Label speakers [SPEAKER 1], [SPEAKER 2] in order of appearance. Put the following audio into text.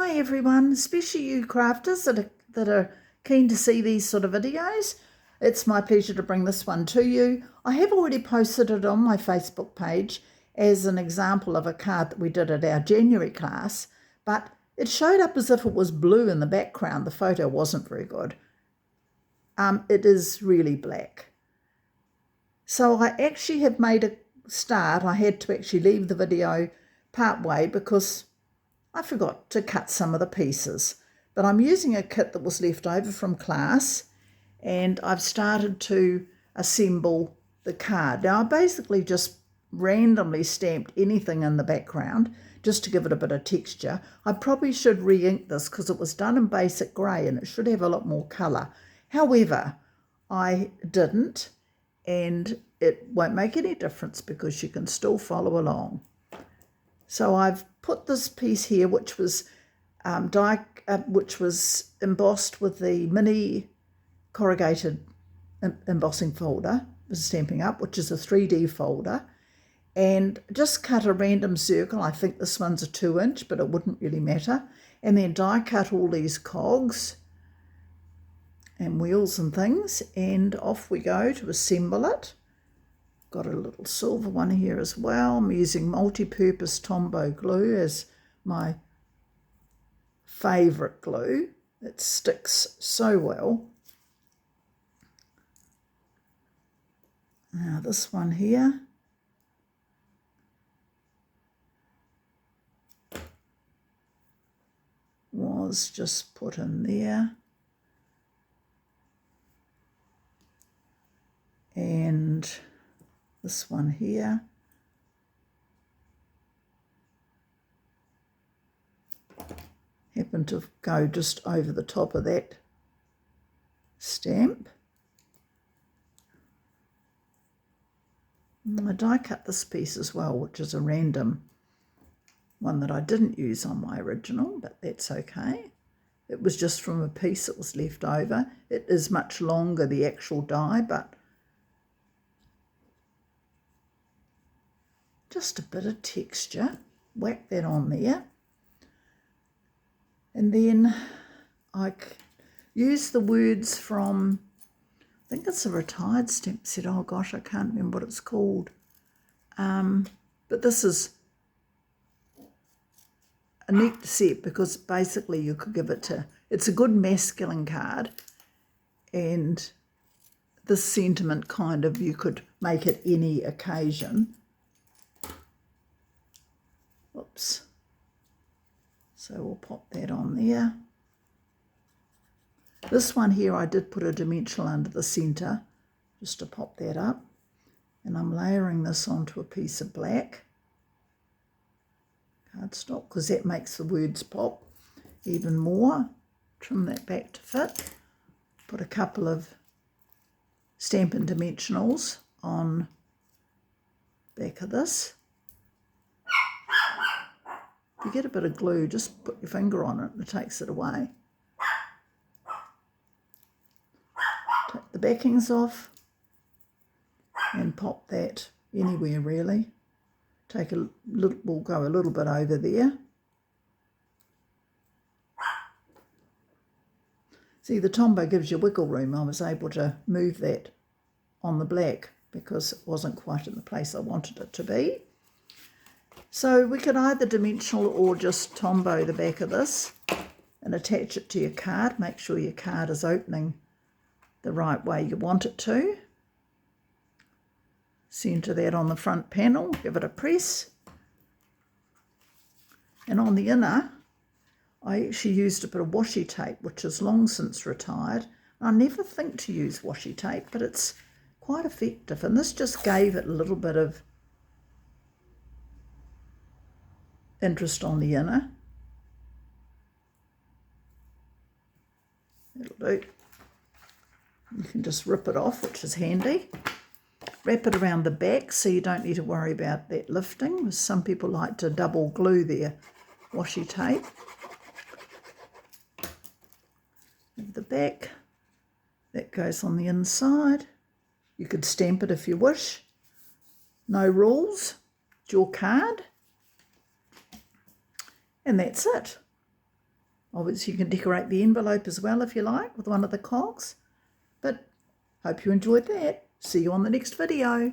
[SPEAKER 1] Hi everyone, especially you crafters that are keen to see these sort of videos. It's my pleasure to bring this one to you. I have already posted it on my Facebook page as an example of a card that we did at our January class, but it showed up as if it was blue in the background. The photo wasn't very good. It is really black. So I actually have made a start. I had to actually leave the video part way because I forgot to cut some of the pieces, but I'm using a kit that was left over from class, and I've started to assemble the card. Now I basically just randomly stamped anything in the background just to give it a bit of texture. I probably should re-ink this because it was done in basic grey and it should have a lot more colour. However, I didn't, and it won't make any difference because you can still follow along. So I've put this piece here, which was embossed with the mini corrugated embossing folder, Stampin' Up, which is a 3D folder, and just cut a random circle. I think this one's a 2-inch, but it wouldn't really matter. And then die cut all these cogs and wheels and things, and off we go to assemble it. Got a little silver one here as well. I'm using multi-purpose Tombow glue as my favourite glue. It sticks so well. Now this one here. Was just put in there. And this one here. Happened to go just over the top of that stamp. And I die cut this piece as well, which is a random one that I didn't use on my original, but that's okay. It was just from a piece that was left over. It is much longer, the actual die, but just a bit of texture. Whack that on there. And then I use the words from, I think it's a retired stamp set. Oh gosh, I can't remember what it's called. But this is a neat set because basically you could give it to, it's a good masculine card, and this sentiment kind of, you could make it any occasion. Oops. So we'll pop that on there. This one here I did put a dimensional under the centre just to pop that up. And I'm layering this onto a piece of black cardstock because that makes the words pop even more. Trim that back to fit. Put a couple of Stampin' Dimensionals on the back of this. If you get a bit of glue, just put your finger on it and it takes it away. Take the backings off and pop that anywhere really. Take a little, we'll go a little bit over there. See, the Tombow gives you wiggle room. I was able to move that on the black because it wasn't quite in the place I wanted it to be. So we could either dimensional or just Tombow the back of this and attach it to your card. Make sure your card is opening the right way you want it to. Centre that on the front panel, give it a press. And on the inner, I actually used a bit of washi tape, which is long since retired. I never think to use washi tape, but it's quite effective. And this just gave it a little bit of interest on the inner. That'll do. You can just rip it off, which is handy. Wrap it around the back so you don't need to worry about that lifting. Some people like to double glue their washi tape. The back, that goes on the inside. You could stamp it if you wish. No rules. It's your card. And that's it. Obviously, you can decorate the envelope as well if you like with one of the cogs. But hope you enjoyed that. See you on the next video.